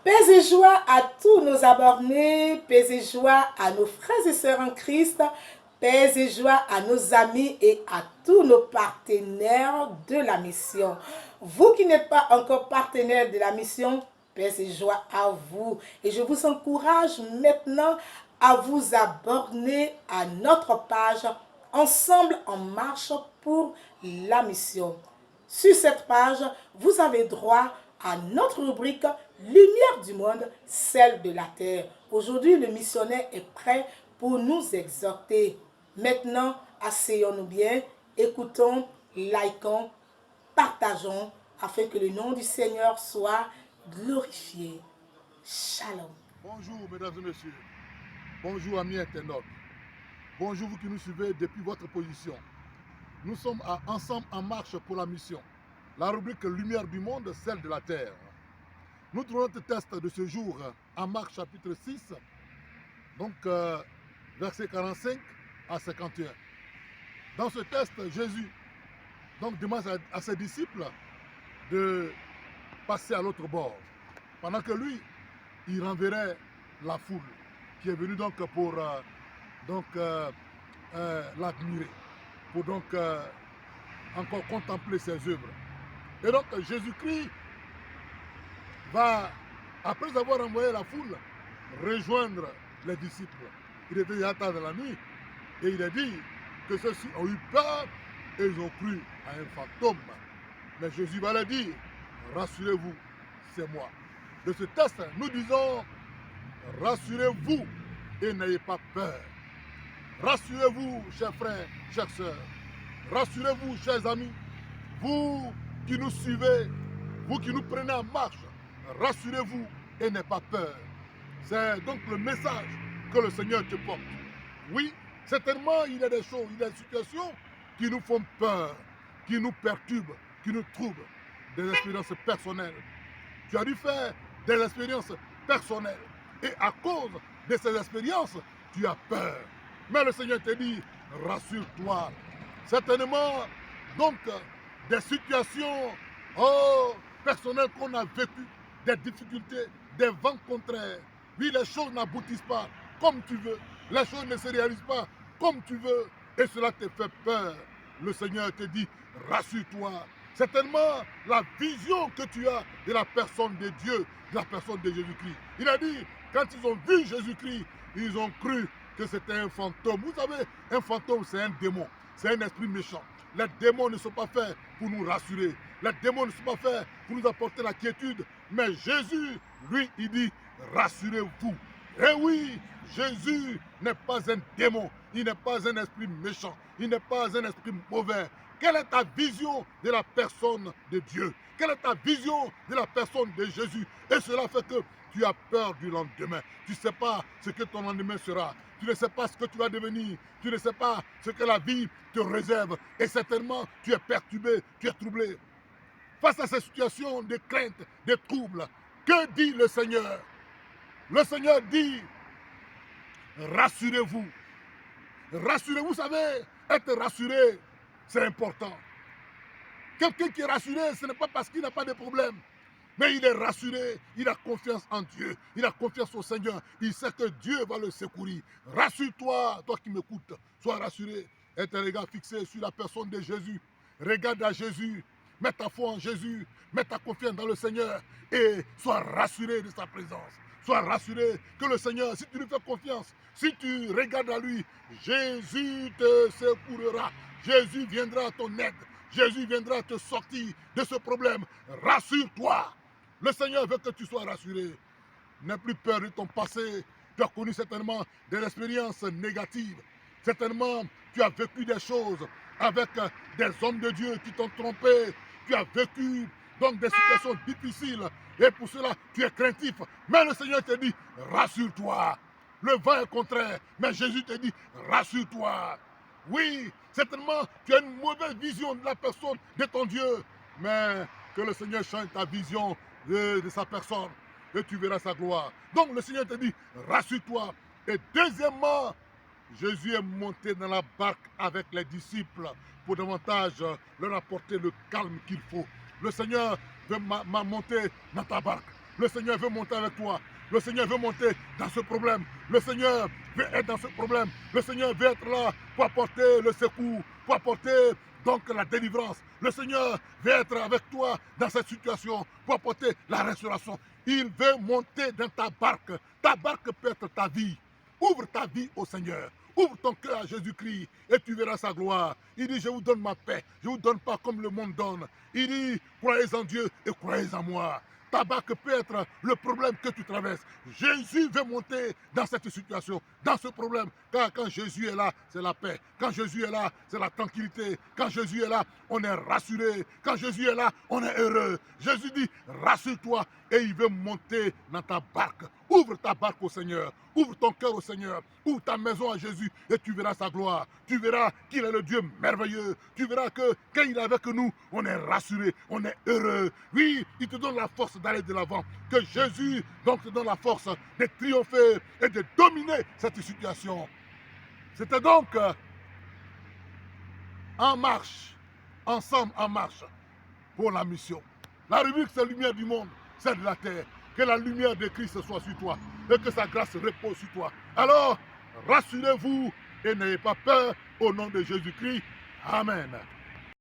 Paix et joie à tous nos abonnés, paix et joie à nos frères et sœurs en Christ, paix et joie à nos amis et à tous nos partenaires de la mission. Vous qui n'êtes pas encore partenaire de la mission, paix et joie à vous. Et je vous encourage maintenant à vous abonner à notre page Ensemble en marche pour la mission. Sur cette page, vous avez droit à notre rubrique Lumière du monde, celle de la terre. Aujourd'hui, le missionnaire est prêt pour nous exhorter. Maintenant, asseyons-nous bien, écoutons, likons, partageons afin que le nom du Seigneur soit glorifié. Shalom. Bonjour mesdames et messieurs, bonjour amis internautes, bonjour vous qui nous suivez depuis votre position. Nous sommes ensemble en marche pour la mission, la rubrique Lumière du monde, celle de la terre. Nous trouvons notre test de ce jour en Marc chapitre 6, donc versets 45 à 51. Dans ce test, Jésus demande à ses disciples de passer à l'autre bord, pendant que lui, il renverrait la foule qui est venue donc pour l'admirer, pour encore contempler ses œuvres. Et donc Jésus-Christ va, après avoir envoyé la foule, rejoindre les disciples. Il était déjà tard de la nuit et il a dit que ceux-ci ont eu peur et ils ont cru à un fantôme. Mais Jésus va leur dire, rassurez-vous, c'est moi. De ce test, nous disons, rassurez-vous et n'ayez pas peur. Rassurez-vous, chers frères, chères sœurs. Rassurez-vous, chers amis. Vous qui nous suivez, vous qui nous prenez en marche, rassurez-vous et n'ayez pas peur. C'est donc le message que le Seigneur te porte. Oui, certainement, il y a des choses, il y a des situations qui nous font peur, qui nous perturbent, qui nous troublent. Des expériences personnelles. Tu as dû faire des expériences personnelles. Et à cause de ces expériences, tu as peur. Mais le Seigneur te dit, rassure-toi. Certainement, donc, des situations personnelles qu'on a vécues, des difficultés, des vents contraires. Oui, les choses n'aboutissent pas comme tu veux. Les choses ne se réalisent pas comme tu veux. Et cela te fait peur. Le Seigneur te dit, rassure-toi. Certainement, la vision que tu as de la personne de Dieu, de la personne de Jésus-Christ. Il a dit, quand ils ont vu Jésus-Christ, ils ont cru que c'était un fantôme. Vous savez, un fantôme, c'est un démon, c'est un esprit méchant. Les démons ne sont pas faits pour nous rassurer. Les démons ne sont pas faits pour nous apporter la quiétude. Mais Jésus, lui, il dit, rassurez-vous. Et oui, Jésus n'est pas un démon, il n'est pas un esprit méchant, il n'est pas un esprit mauvais. Quelle est ta vision de la personne de Dieu? Quelle est ta vision de la personne de Jésus? Et cela fait que tu as peur du lendemain. Tu ne sais pas ce que ton lendemain sera. Tu ne sais pas ce que tu vas devenir. Tu ne sais pas ce que la vie te réserve. Et certainement, tu es perturbé, tu es troublé. Face à ces situations de crainte, de troubles, que dit le Seigneur? Le Seigneur dit, rassurez-vous. Rassurez-vous, vous savez, être rassuré, c'est important. Quelqu'un qui est rassuré, ce n'est pas parce qu'il n'a pas de problème. Mais il est rassuré, il a confiance en Dieu, il a confiance au Seigneur. Il sait que Dieu va le secourir. Rassure-toi, toi qui m'écoutes, sois rassuré. Et tes regards fixés sur la personne de Jésus. Regarde à Jésus, mets ta foi en Jésus, mets ta confiance dans le Seigneur et sois rassuré de sa présence. Sois rassuré que le Seigneur, si tu lui fais confiance, si tu regardes à lui, Jésus te secourera. Jésus viendra à ton aide. Jésus viendra te sortir de ce problème. Rassure-toi. Le Seigneur veut que tu sois rassuré. N'aie plus peur de ton passé. Tu as connu certainement des expériences négatives. Certainement, tu as vécu des choses avec des hommes de Dieu qui t'ont trompé. Tu as vécu donc des situations difficiles. Et pour cela, tu es craintif. Mais le Seigneur te dit, rassure-toi. Le vent est contraire. Mais Jésus te dit, rassure-toi. Oui, certainement, tu as une mauvaise vision de la personne de ton Dieu. Mais que le Seigneur change ta vision de sa personne et tu verras sa gloire. Donc le Seigneur te dit, rassure-toi. Et deuxièmement, Jésus est monté dans la barque avec les disciples pour davantage leur apporter le calme qu'il faut. Le Seigneur veut monter dans ta barque. Le Seigneur veut monter avec toi. Le Seigneur veut monter dans ce problème. Le Seigneur veut être dans ce problème. Le Seigneur veut être là pour apporter le secours, pour apporter donc la délivrance. Le Seigneur veut être avec toi dans cette situation pour apporter la restauration. Il veut monter dans ta barque. Ta barque peut être ta vie. Ouvre ta vie au Seigneur. Ouvre ton cœur à Jésus-Christ et tu verras sa gloire. Il dit, je vous donne ma paix. Je ne vous donne pas comme le monde donne. Il dit, croyez en Dieu et croyez en moi. Ta barque peut être le problème que tu traverses. Jésus veut monter dans cette situation, dans ce problème. Car quand Jésus est là, c'est la paix. Quand Jésus est là, c'est la tranquillité. Quand Jésus est là, on est rassuré. Quand Jésus est là, on est heureux. Jésus dit, rassure-toi et il veut monter dans ta barque. Ouvre ta barque au Seigneur. Ouvre ton cœur au Seigneur. Ouvre ta maison à Jésus et tu verras sa gloire. Tu verras qu'il est le Dieu merveilleux. Tu verras que quand il est avec nous, on est rassuré, on est heureux. Oui, il te donne la force d'aller de l'avant. Que Jésus donc te donne la force de triompher et de dominer cette situation. C'était donc en marche, ensemble en marche pour la mission. La rubrique, c'est lumière du monde, c'est de la terre. Que la lumière de Christ soit sur toi et que sa grâce repose sur toi. Alors, rassurez-vous et n'ayez pas peur au nom de Jésus-Christ. Amen.